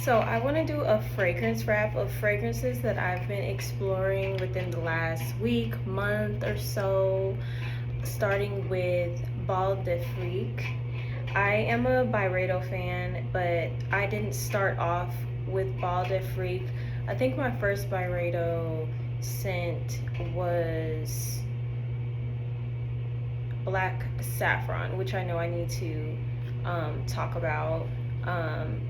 So I want to do a fragrance wrap of fragrances that I've been exploring within the last week, month or so, starting with Bal D'Afrique. I am a Byredo fan, but I didn't start off with Bal D'Afrique. I think my first Byredo scent was Black Saffron, which I know I need to talk about. Um,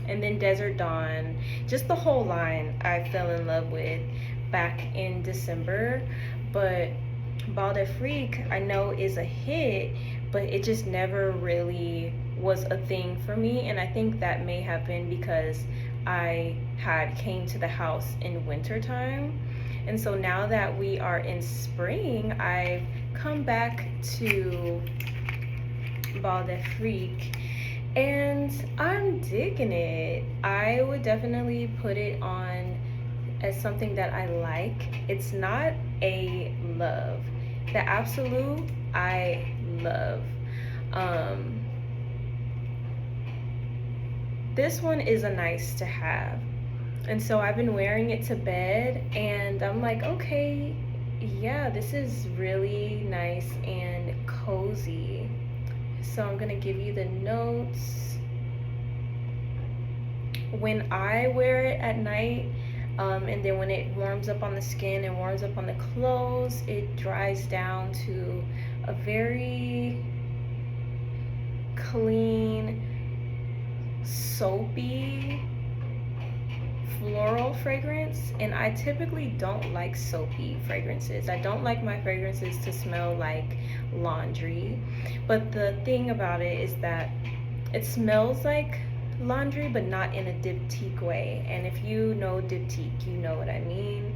and then Desert Dawn, just the whole line I fell in love with back in December. But Bal d'Afrique I know is a hit, but it just never really was a thing for me, and I think that may have been because I had came to the house in wintertime. And so now that we are in spring, I've come back to Bal d'Afrique and I'm digging it. I would definitely put it on as something that I like. It's not a love. The Absolute, I love. Um, this one is a nice to have. And so I've been wearing it to bed, and I'm like, okay, yeah, this is really nice and cozy. So I'm gonna give you the notes. When I wear it at night, and then when it warms up on the skin and warms up on the clothes, it dries down to a very clean, soapy, floral fragrance. And I typically don't like soapy fragrances. I don't like my fragrances to smell like laundry. But the thing about it is that it smells like laundry, but not in a diptyque way. And if you know diptyque, you know what I mean.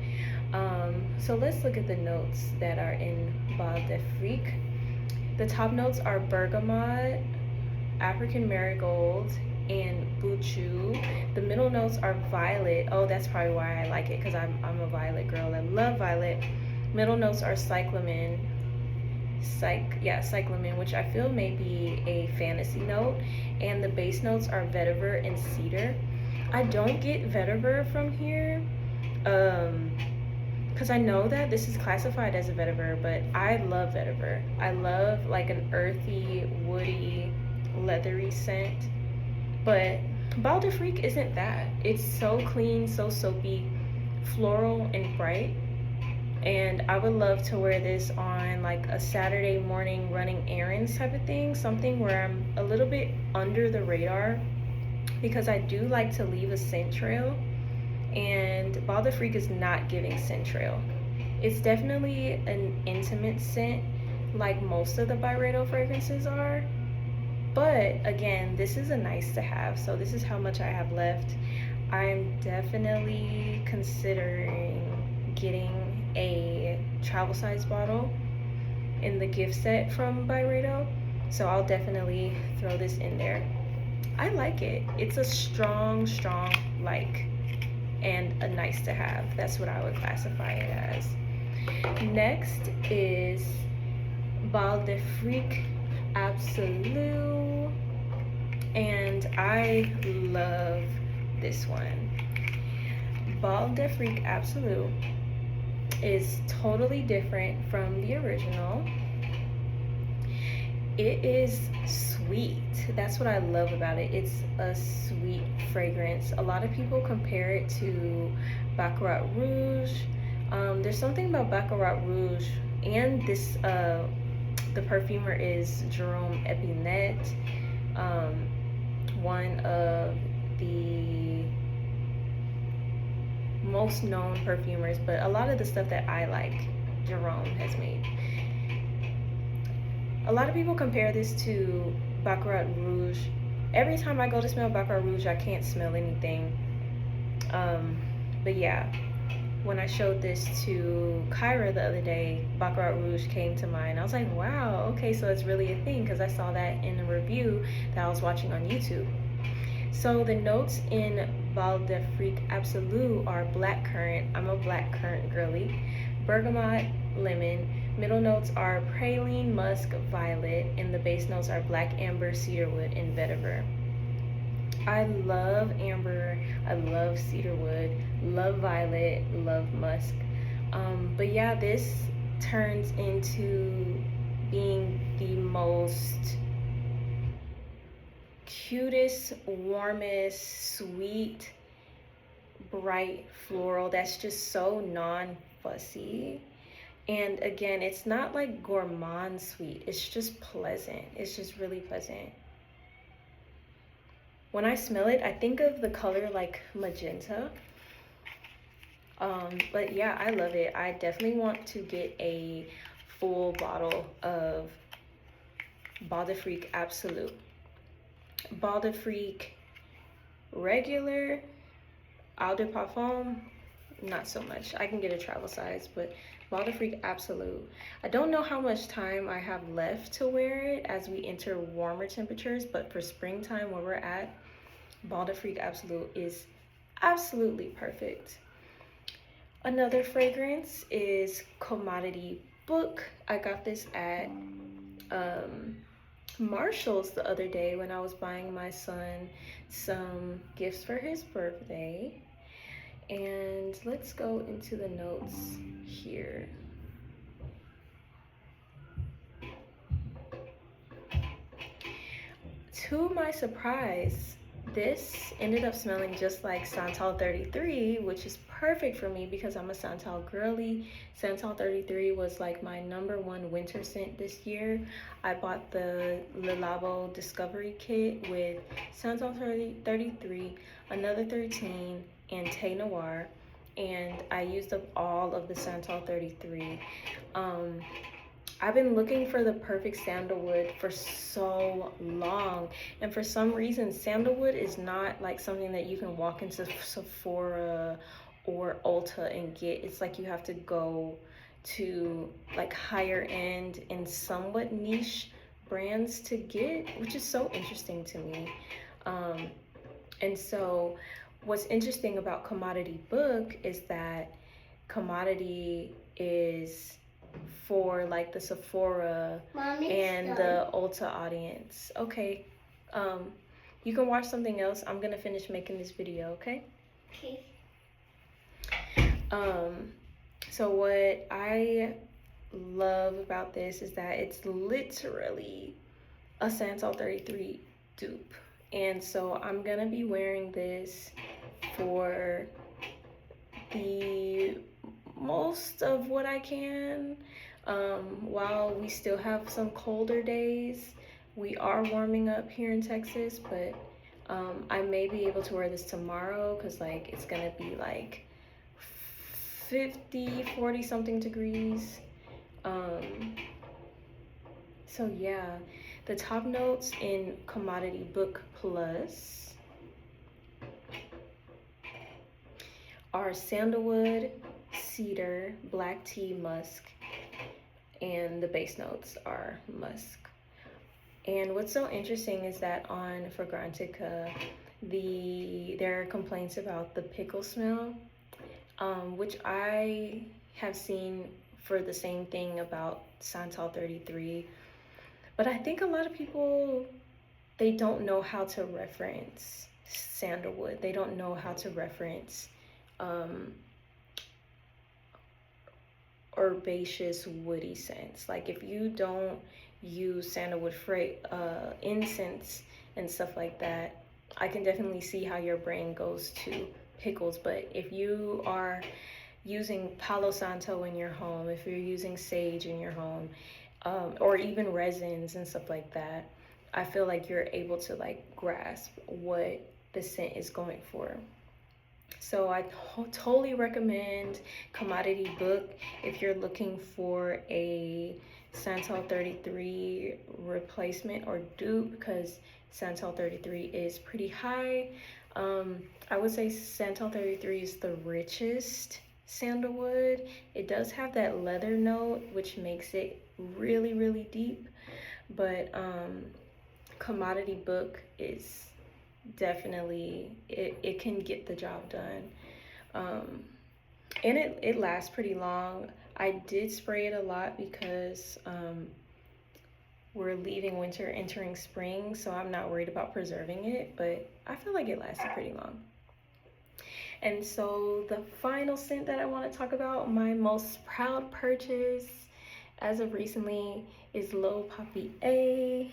So let's look at the notes that are in Bal d'Afrique. The top notes are bergamot, African marigold, and buchu. The middle notes are violet. Oh, that's probably why I like it, because I'm a violet girl. I love violet. Middle notes are cyclamen. Cyclamen, which I feel may be a fantasy note. And the base notes are vetiver and cedar. I don't get vetiver from here, because I know that this is classified as a vetiver, but I love vetiver. I love like an earthy, woody, leathery scent. But Bal d'Afrique isn't that. It's so clean, so soapy, floral, and bright. And I would love to wear this on like a Saturday morning running errands type of thing, something where I'm a little bit under the radar, because I do like to leave a scent trail, and Bal d'Afrique is not giving scent trail. It's definitely an intimate scent like most of the Byredo fragrances are. But again, this is a nice to have, so this is how much I have left. I'm definitely considering getting a travel size bottle in the gift set from Byredo, so I'll definitely throw this in there. I like it. It's a strong like, and a nice to have. That's what I would classify it as. Next is Bal d'Afrique Absolu, and I love this one. Bal d'Afrique Absolu is totally different from the original. It is sweet. That's what I love about it. It's a sweet fragrance. A lot of people compare it to Baccarat Rouge. There's something about Baccarat Rouge, and this the perfumer is Jerome Epinette, one of the most known perfumers, but a lot of the stuff that I like, Jerome has made. A lot of people compare this to Baccarat Rouge. Every time I go to smell Baccarat Rouge, I can't smell anything. But yeah, when I showed this to Kyra the other day, Baccarat Rouge came to mind. I was like, wow, okay, so it's really a thing, because I saw that in a review that I was watching on YouTube. So the notes in Bal d'Afrique Absolu are blackcurrant. I'm a blackcurrant girly. Bergamot, lemon. Middle notes are praline, musk, violet, and the base notes are black amber, cedarwood, and vetiver. I love amber love cedarwood, love violet, love musk. But yeah, this turns into being the most cutest, warmest, sweet, bright floral that's just so non-fussy. And again, it's not like gourmand sweet, it's just pleasant. It's just really pleasant. When I smell it, I think of the color like magenta. But yeah, I love it. I definitely want to get a full bottle of Bal D'Afrique Absolu. Bal D'Afrique regular, Eau de Parfum, not so much. I can get a travel size, but Bal D'Afrique Absolu. I don't know how much time I have left to wear it as we enter warmer temperatures, but for springtime where we're at, Bal D'Afrique Absolu is absolutely perfect. Another fragrance is Commodity Book. I got this at Marshall's the other day when I was buying my son some gifts for his birthday. And let's go into the notes here. To my surprise, this ended up smelling just like Santal 33, which is perfect for me because I'm a Santal girly. Santal 33 was like my #1 winter scent this year. I bought the Le Labo Discovery Kit with Santal 33, another 13, and Thé Noir, and I used up all of the Santal 33. I've been looking for the perfect sandalwood for so long, and for some reason sandalwood is not like something that you can walk into Sephora or Ulta and get. It's like you have to go to like higher end and somewhat niche brands to get, which is so interesting to me. And so what's interesting about Commodity Book is that Commodity is for like the Sephora and the Ulta audience. Okay, you can watch something else. I'm gonna finish making this video, okay? Okay. So what I love about this is that it's literally a Santal 33 dupe. And so I'm gonna be wearing this for the most of what I can while we still have some colder days. We are warming up here in Texas, but I may be able to wear this tomorrow because like it's gonna be like 40 something degrees. So yeah, the top notes in Commodity Book Plus are sandalwood, cedar, black tea, musk, and the base notes are musk. And what's so interesting is that on Fragrantica, there are complaints about the pickle smell, which I have seen for the same thing about Santal 33. But I think a lot of people, they don't know how to reference sandalwood. They don't know how to reference herbaceous woody scents. Like if you don't use sandalwood incense and stuff like that, I can definitely see how your brain goes to pickles. But if you are using Palo Santo in your home, if you're using sage in your home, or even resins and stuff like that, I feel like you're able to like grasp what the scent is going for. So I totally recommend Commodity Book if you're looking for a Santal 33 replacement or dupe, because Santal 33 is pretty high. I would say Santal 33 is the richest sandalwood. It does have that leather note, which makes it really, really deep. But Commodity Book is definitely, it can get the job done. And it lasts pretty long. I did spray it a lot because we're leaving winter, entering spring, so I'm not worried about preserving it, but I feel like it lasted pretty long. And so the final scent that I want to talk about, my most proud purchase as of recently, is L'Eau Papier.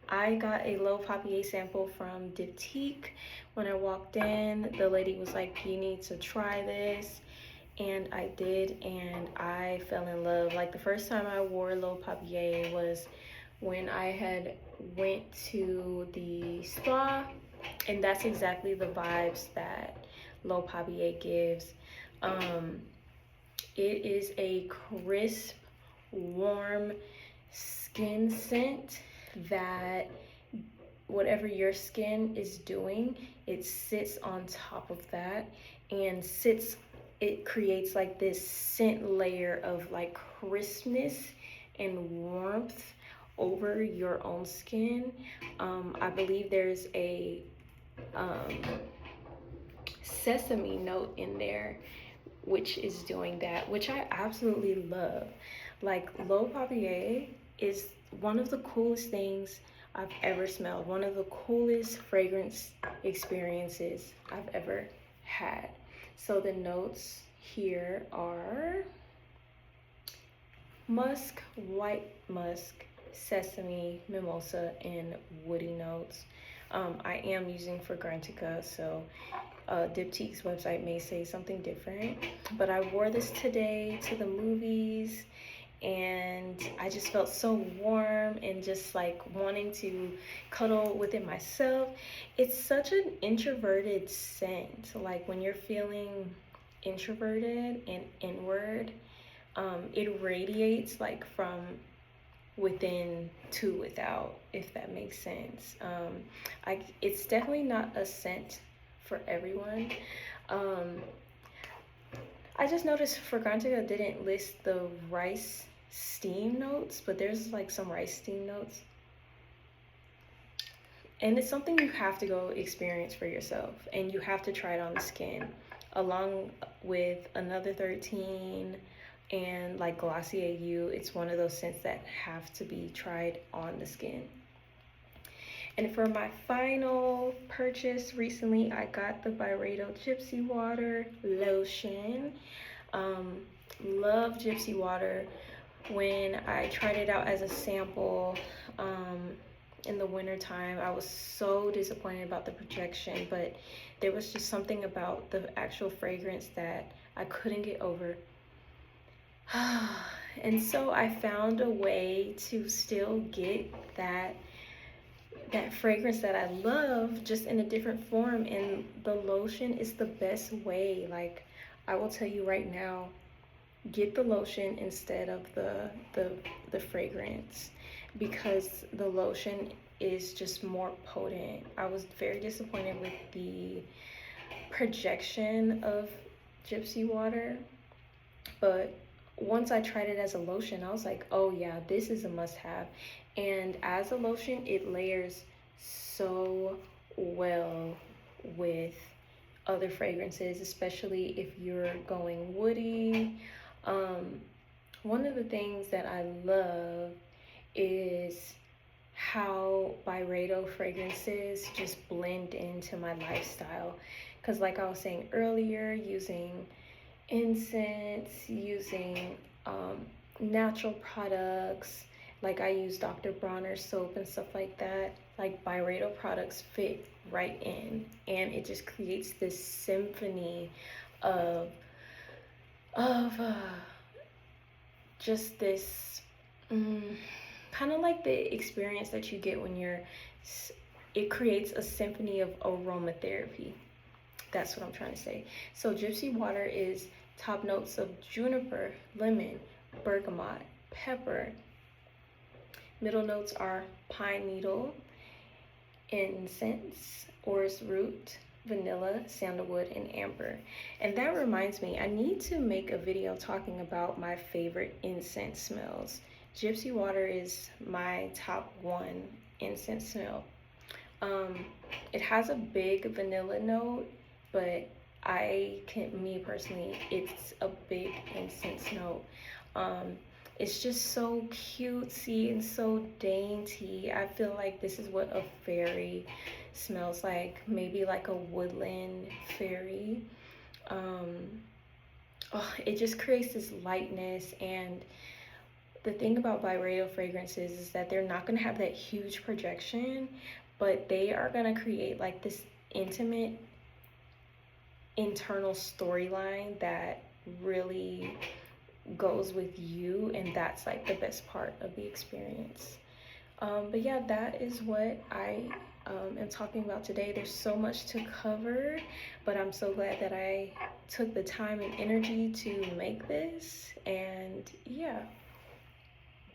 I got a L'Eau Papier sample from Diptyque. When I walked in, the lady was like, you need to try this. And I did, and I fell in love. Like, the first time I wore L'Eau Papier was when I had went to the spa, and that's exactly the vibes that L'Eau Papier gives. It is a crisp, warm skin scent that whatever your skin is doing, it sits on top of that and it creates like this scent layer of like crispness and warmth over your own skin. I believe there's a sesame note in there which is doing that, which I absolutely love. Like, L'Eau Papier is one of the coolest things I've ever smelled, one of the coolest fragrance experiences I've ever had. So the notes here are musk, white musk, sesame, mimosa, and woody notes. I am using Fragrantica, so Diptyque's website may say something different, but I wore this today to the movies, and I just felt so warm and just like wanting to cuddle with it myself. It's such an introverted scent. Like, when you're feeling introverted and inward, it radiates like from within to without, if that makes sense. It's definitely not a scent for everyone. I just noticed Fragrantica didn't list the rice steam notes, but there's like some rice steam notes. And it's something you have to go experience for yourself, and you have to try it on the skin, along with Another 13 and like Glossier You. It's one of those scents that have to be tried on the skin. And for my final purchase recently, I got the Byredo Gypsy Water lotion. Love Gypsy Water. When I tried it out as a sample in the winter time, I was so disappointed about the projection, but there was just something about the actual fragrance that I couldn't get over. And so I found a way to still get that fragrance that I love, just in a different form, and the lotion is the best way. Like, I will tell you right now, get the lotion instead of the fragrance, because the lotion is just more potent. I was very disappointed with the projection of Gypsy Water, but once I tried it as a lotion, I was like, oh yeah, this is a must-have. And as a lotion, it layers so well with other fragrances, especially if you're going woody. One of the things that I love is how Byredo fragrances just blend into my lifestyle. Because like I was saying earlier, using incense, using natural products, like I use Dr. Bronner's soap and stuff like that, like Byredo products fit right in, and it just creates this symphony of just this kind of like the experience that you get when it creates a symphony of aromatherapy. That's what I'm trying to say. So Gypsy Water is top notes of juniper, lemon, bergamot, pepper. Middle notes are pine needle, incense, orris root, vanilla, sandalwood, and amber. And that reminds me, I need to make a video talking about my favorite incense smells. Gypsy Water is my top one incense smell. It has a big vanilla note, but me personally, it's a big incense note. It's just so cutesy and so dainty. I feel like this is what a fairy smells like, maybe like a woodland fairy. Um, oh, it just creates this lightness. And the thing about Byredo fragrances is that they're not going to have that huge projection, but they are going to create like this intimate internal storyline that really goes with you, and that's like the best part of the experience. But yeah, that is what I am talking about today. There's so much to cover, but I'm so glad that I took the time and energy to make this. And yeah.